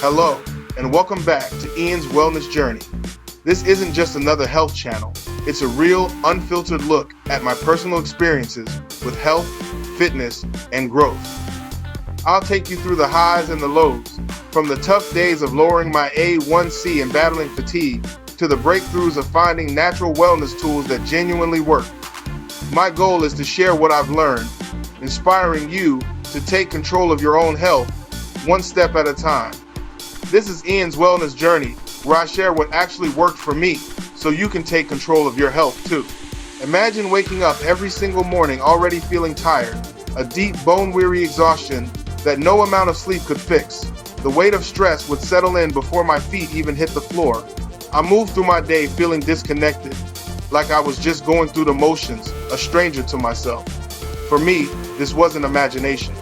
Hello, and welcome back to Ian's Wellness Journey. This isn't just another health channel, it's a real, unfiltered look at my personal experiences with health, fitness, and growth. I'll take you through the highs and the lows, from the tough days of lowering my A1C and battling fatigue, to the breakthroughs of finding natural wellness tools that genuinely work. My goal is to share what I've learned, inspiring you to take control of your own health, one step at a time. This is Ian's Wellness Journey, where I share what actually worked for me, so you can take control of your health too. Imagine waking up every single morning already feeling tired, a deep bone-weary exhaustion that no amount of sleep could fix. The weight of stress would settle in before my feet even hit the floor. I moved through my day feeling disconnected, like I was just going through the motions, a stranger to myself. For me, this wasn't imagination.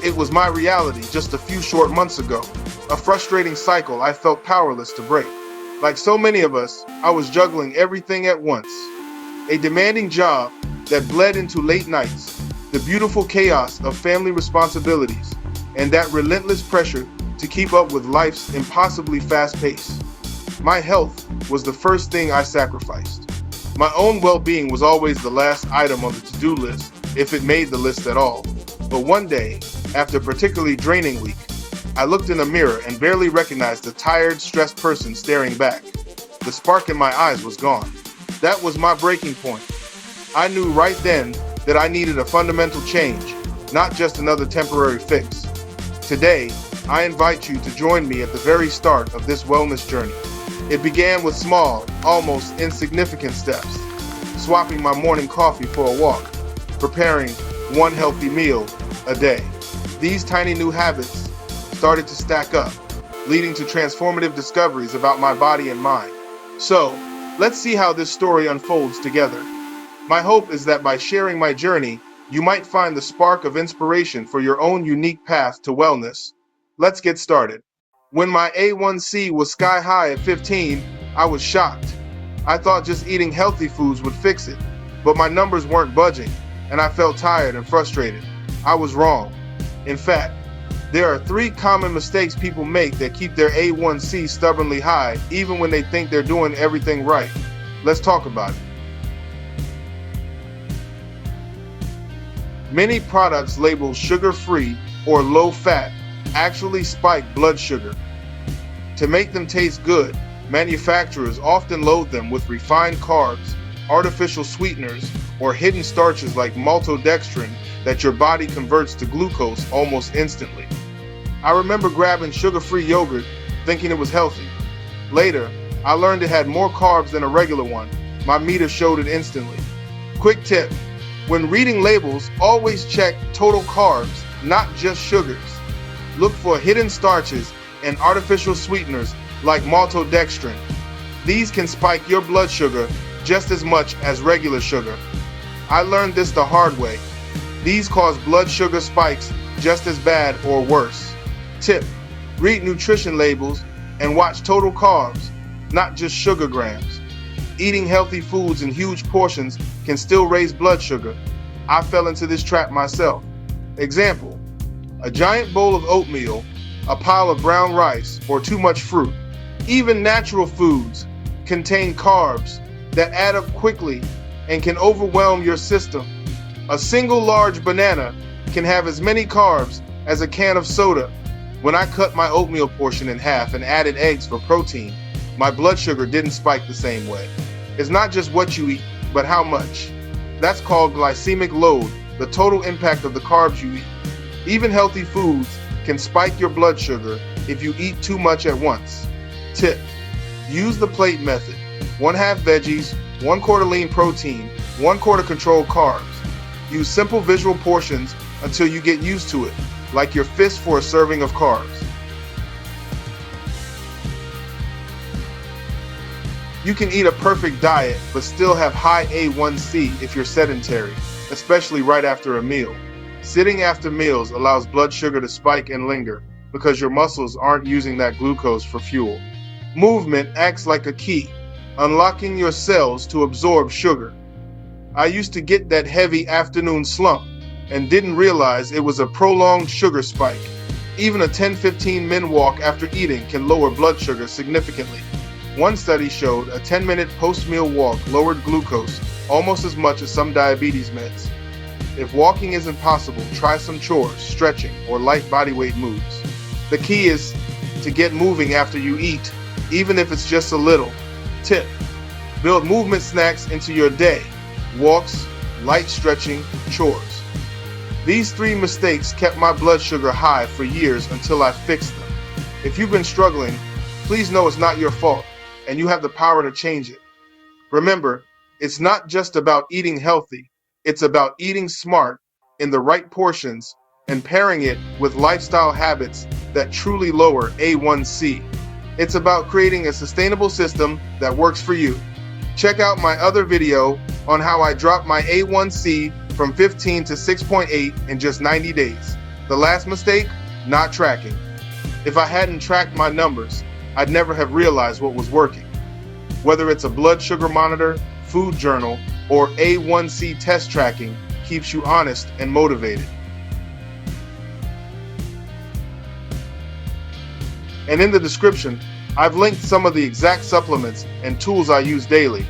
It was my reality just a few short months ago, a frustrating cycle I felt powerless to break. Like so many of us, I was juggling everything at once. A demanding job that bled into late nights, the beautiful chaos of family responsibilities, and that relentless pressure to keep up with life's impossibly fast pace. My health was the first thing I sacrificed. My own well-being was always the last item on the to-do list, if it made the list at all. But one day, after a particularly draining week, I looked in a mirror and barely recognized the tired, stressed person staring back. The spark in my eyes was gone. That was my breaking point. I knew right then that I needed a fundamental change, not just another temporary fix. Today, I invite you to join me at the very start of this wellness journey. It began with small, almost insignificant steps, swapping my morning coffee for a walk, preparing one healthy meal a day. These tiny new habits started to stack up, leading to transformative discoveries about my body and mind. So, let's see how this story unfolds together. My hope is that by sharing my journey, you might find the spark of inspiration for your own unique path to wellness. Let's get started. When my A1C was sky high at 15, I was shocked. I thought just eating healthy foods would fix it, but my numbers weren't budging, and I felt tired and frustrated. I was wrong. In fact, there are 3 common mistakes people make that keep their A1C stubbornly high, even when they think they're doing everything right. Let's talk about it. Many products labeled sugar-free or low-fat actually spike blood sugar. To make them taste good, manufacturers often load them with refined carbs, artificial sweeteners, or hidden starches like maltodextrin that your body converts to glucose almost instantly. I remember grabbing sugar-free yogurt thinking it was healthy. Later, I learned it had more carbs than a regular one. My meter showed it instantly. Quick tip: when reading labels, always check total carbs, not just sugars. Look for hidden starches and artificial sweeteners like maltodextrin. These can spike your blood sugar just as much as regular sugar. I learned this the hard way. These cause blood sugar spikes just as bad or worse. Tip: read nutrition labels and watch total carbs, not just sugar grams. Eating healthy foods in huge portions can still raise blood sugar. I fell into this trap myself. Example: a giant bowl of oatmeal, a pile of brown rice, or too much fruit. Even natural foods contain carbs that add up quickly and can overwhelm your system. A single large banana can have as many carbs as a can of soda. When I cut my oatmeal portion in half and added eggs for protein, my blood sugar didn't spike the same way. It's not just what you eat, but how much. That's called glycemic load, the total impact of the carbs you eat. Even healthy foods can spike your blood sugar if you eat too much at once. Tip: use the plate method. 1/2 veggies, 1/4 lean protein, 1/4 controlled carbs. Use simple visual portions until you get used to it, like your fist for a serving of carbs. You can eat a perfect diet but still have high A1C if you're sedentary, especially right after a meal. Sitting after meals allows blood sugar to spike and linger because your muscles aren't using that glucose for fuel. Movement acts like a key, unlocking your cells to absorb sugar. I used to get that heavy afternoon slump and didn't realize it was a prolonged sugar spike. Even a 10-15-minute walk after eating can lower blood sugar significantly. One study showed a 10-minute post-meal walk lowered glucose almost as much as some diabetes meds. If walking isn't possible, try some chores, stretching, or light bodyweight moves. The key is to get moving after you eat, even if it's just a little. Tip: build movement snacks into your day. Walks, light stretching, chores. These 3 mistakes kept my blood sugar high for years until I fixed them. If you've been struggling, please know it's not your fault, and you have the power to change it. Remember, it's not just about eating healthy, it's about eating smart in the right portions and pairing it with lifestyle habits that truly lower A1C. It's about creating a sustainable system that works for you. Check out my other video on how I dropped my A1C from 15 to 6.8 in just 90 days. The last mistake? Not tracking. If I hadn't tracked my numbers, I'd never have realized what was working. Whether it's a blood sugar monitor, food journal, or A1C test tracking, keeps you honest and motivated. And in the description, I've linked some of the exact supplements and tools I use daily.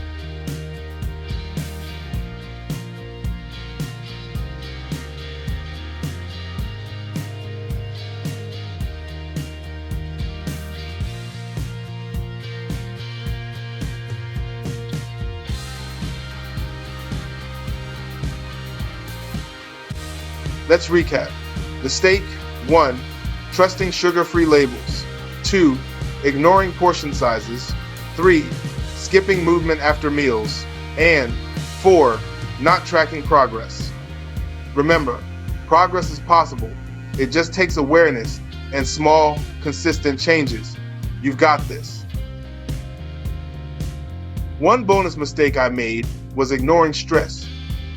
Let's recap. Mistake 1. Trusting sugar-free labels. 2. Ignoring portion sizes. 3. Skipping movement after meals. And 4. Not tracking progress. Remember, progress is possible. It just takes awareness and small, consistent changes. You've got this. One bonus mistake I made was ignoring stress.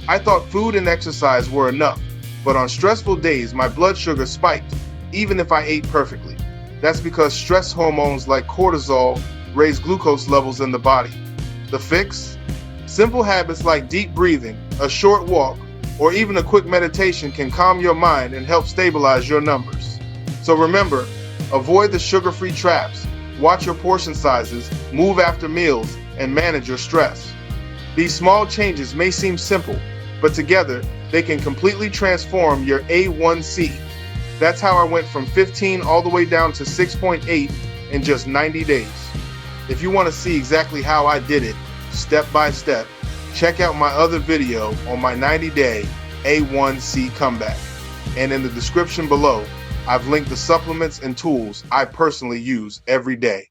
I thought food and exercise were enough, but on stressful days, my blood sugar spiked, even if I ate perfectly. That's because stress hormones like cortisol raise glucose levels in the body. The fix? Simple habits like deep breathing, a short walk, or even a quick meditation can calm your mind and help stabilize your numbers. So remember, avoid the sugar-free traps, watch your portion sizes, move after meals, and manage your stress. These small changes may seem simple, but together, they can completely transform your A1C. That's how I went from 15 all the way down to 6.8 in just 90 days. If you want to see exactly how I did it, step by step, check out my other video on my 90-day A1C comeback. And in the description below, I've linked the supplements and tools I personally use every day.